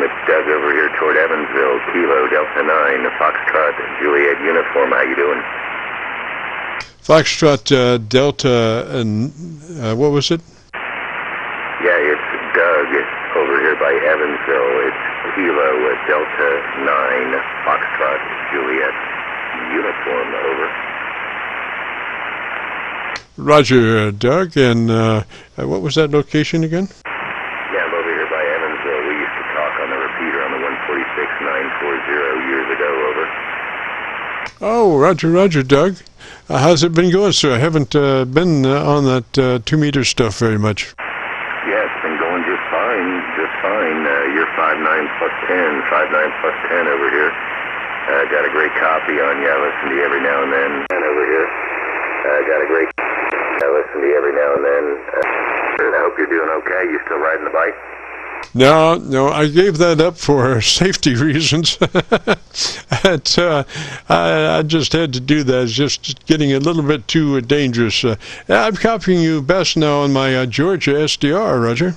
It's Doug over here toward Evansville, Kilo, Delta 9, Foxtrot, Juliet uniform. How you doing? Foxtrot, Delta, and what was it? Yeah, it's Doug over here by Evansville. It's Kilo, Delta 9, Foxtrot, Juliet uniform. Over. Roger, Doug, and what was that location again? Yeah, I'm over here by Evansville. We used to talk on the repeater on the 146.940 years ago. Over. Oh, Roger, Doug. How's it been going, sir? I haven't been on that 2-meter stuff very much. Yeah, it's been going just fine, You're 5.9 plus 10, 5.9 plus 10 over here. Got a great copy on you. I listen to you every now and then. And over here, I listen to you every now and then. I hope you're doing okay. You still riding the bike? No, I gave that up for safety reasons. I just had to do that. It's just getting a little bit too dangerous. I'm copying you best now on my Georgia SDR, Roger.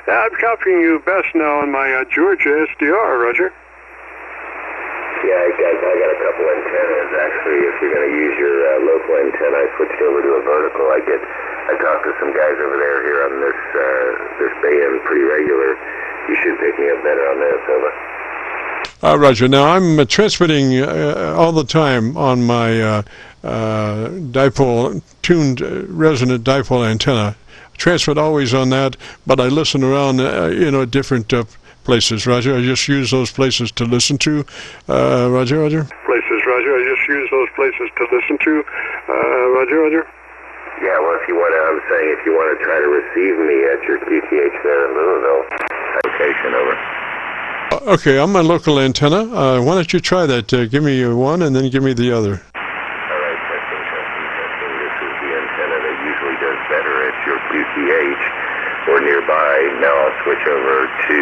I'm copying you best now on my Georgia SDR, Roger. Yeah, I got a couple antennas. Actually, if you're going to use your local antenna, I switched over to a vertical. I talk to some guys over there here on this band pretty regular. You should pick me up better on this. Over. Roger. Now I'm transmitting all the time on my dipole tuned resonant dipole antenna. Transmit always on that, but I listen around, different places, Roger. I just use those places to listen to, Roger. Places, Roger. I just use those places to listen to, Roger. Yeah, well, if you want to try to receive me at your QTH there in Louisville, location, over. Okay, on my local antenna. Why don't you try that? Give me one and then give me the other. All right, testing. This is the antenna that usually does better at your QTH or nearby. Now I'll switch over to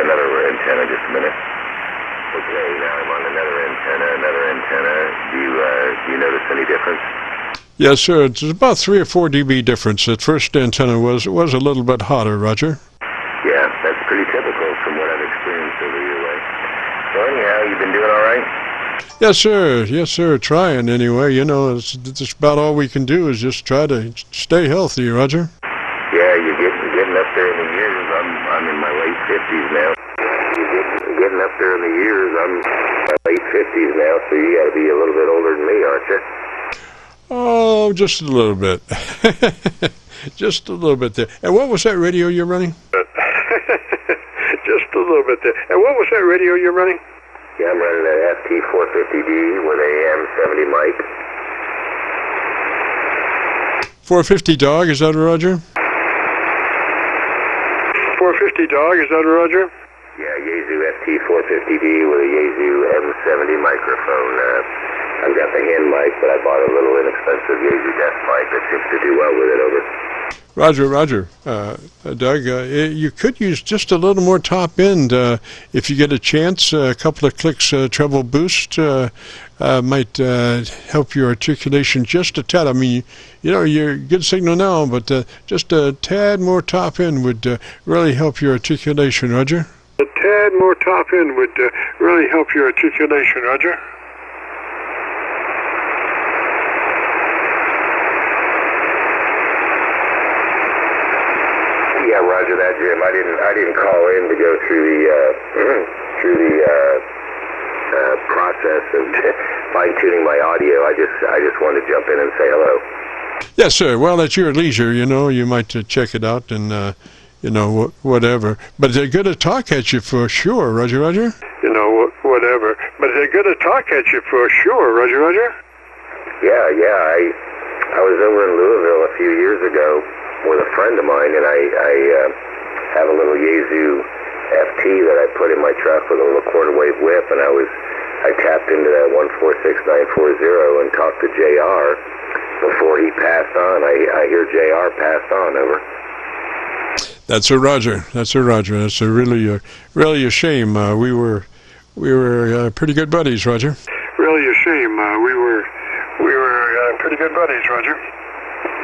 another antenna. Just a minute. Okay, now I'm on another antenna. Do you notice any difference? Yes, sir. It's about 3 or 4 dB difference. That first antenna was a little bit hotter, Roger. Yeah, that's pretty typical from what I've experienced over your way. So anyhow, you've been doing all right? Yes, sir. Trying anyway. It's about all we can do is just try to stay healthy, Roger. Yeah, you're getting up there in the years. I'm in my late 50s now. You're getting up there in the years. I'm in my late 50s now, so you got to be a little bit older than me, aren't you? Oh, just a little bit. Just a little bit there. And what was that radio you're running? Just a little bit there. And what was that radio you're running? Yeah, I'm running an FT-450D with a AM70 mic. 450 DOG, is that a Roger? 450 DOG, is that a Roger? Yeah, Yaesu FT-450D with a Yaesu M70 microphone. I've got the hand mic, but I bought a little inexpensive Yaesu desk mic that seems to do well with it, over. Roger. Doug, you could use just a little more top end if you get a chance. A couple of clicks treble boost might help your articulation just a tad. I mean, you're good signal now, but just a tad more top end would really help your articulation, Roger. A tad more top end would really help your articulation, Roger. Yeah, Roger that, Jim. I didn't call in to go through the process of fine-tuning my audio. I just wanted to jump in and say hello. Yes, sir. Well, at your leisure, you might check it out and whatever. But they're good to talk at you for sure, Roger. Whatever. But they're good to talk at you for sure, Roger. Yeah. I was over in Louisville a few years ago with a friend of mine, and I have a little Yaesu FT that I put in my truck with a little quarter wave whip, and I tapped into that 146.940 and talked to JR before he passed on. I hear JR passed on, over. That's a Roger. That's a really a shame. We were pretty good buddies, Roger. Really a shame. We were pretty good buddies, Roger.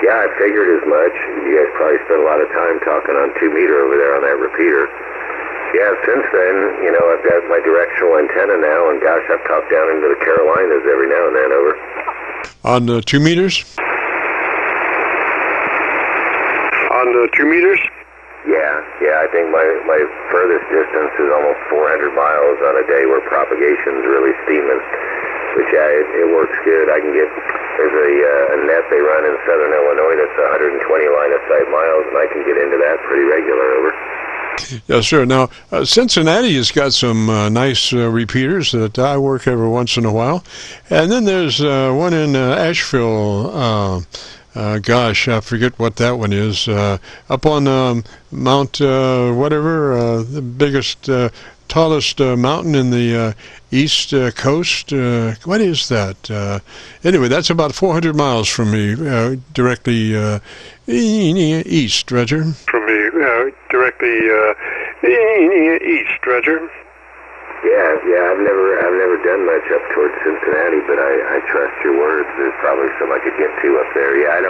Yeah, I figured as much. You guys probably spent a lot of time talking on 2 meter over there on that repeater. Yeah, since then, I've got my directional antenna now, and gosh, I've talked down into the Carolinas every now and then, over. On 2 meters? On 2 meters? Yeah, I think my furthest distance is almost 400 miles on a day where propagation's really steaming, which it works good. I can get, there's a net they run in southern Illinois that's 120 line of sight miles, and I can get into that pretty regular, over. Yes, sir. Now, Cincinnati has got some nice repeaters that I work every once in a while. And then there's one in Asheville. Gosh, I forget what that one is. Up on Mount whatever, the biggest, tallest mountain in the east coast. What is that? Anyway, that's about 400 miles from me, directly east, Roger. From me, directly east, Roger. Yeah, I've never done much up towards Cincinnati, but I trust your words. There's probably some I could get to up there. Yeah, I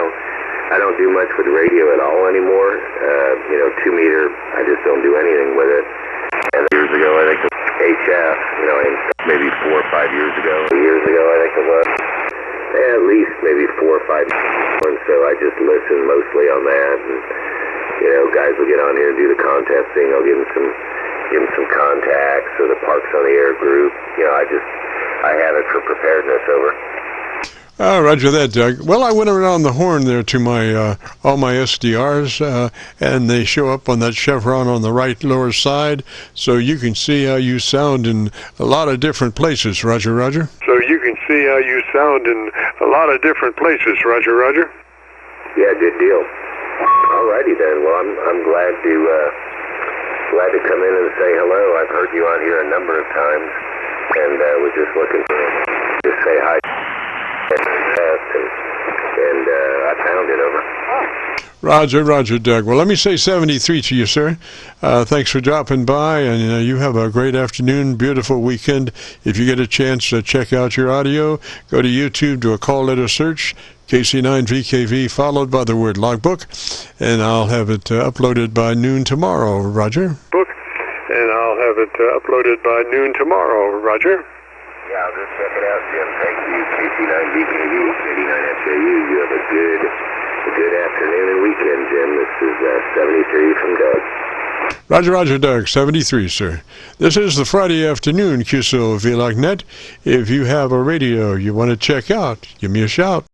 don't do much with radio at all anymore. 2 meter, I just don't do anything with it. And years ago, I think HF, maybe 4 or 5 years ago. I think it was. At least maybe 4 or 5 years. And so I just listen mostly on that. And, guys will get on here and do the contest thing. I'll give them some contacts or the Parks on the Air group. I have it for preparedness, over. Roger that, Doug. Well, I went around the horn there to my all my SDRs, and they show up on that chevron on the right lower side, so you can see how you sound in a lot of different places, Roger. So you can see how you sound in a lot of different places, Roger. Yeah, good deal. Alrighty then. Well, I'm glad to come in and say hello. I've heard you on here a number of times, and was just looking to say hi. And I found it, over. Roger, Doug. Well, let me say 73 to you, sir. Thanks for dropping by, and you have a great afternoon, beautiful weekend. If you get a chance to check out your audio, go to YouTube, do a call letter search, KC9VKV, followed by the word logbook, and I'll have it uploaded by noon tomorrow, Roger. And I'll have it uploaded by noon tomorrow, Roger. Yeah, I'll just check it out, Jim. Thank you. KC9VKV, KD9FJU. You have a good afternoon and weekend, Jim. This is 73 from Doug. Roger, Doug. 73, sir. This is the Friday afternoon Qso-Vlog net. If you have a radio you want to check out, give me a shout.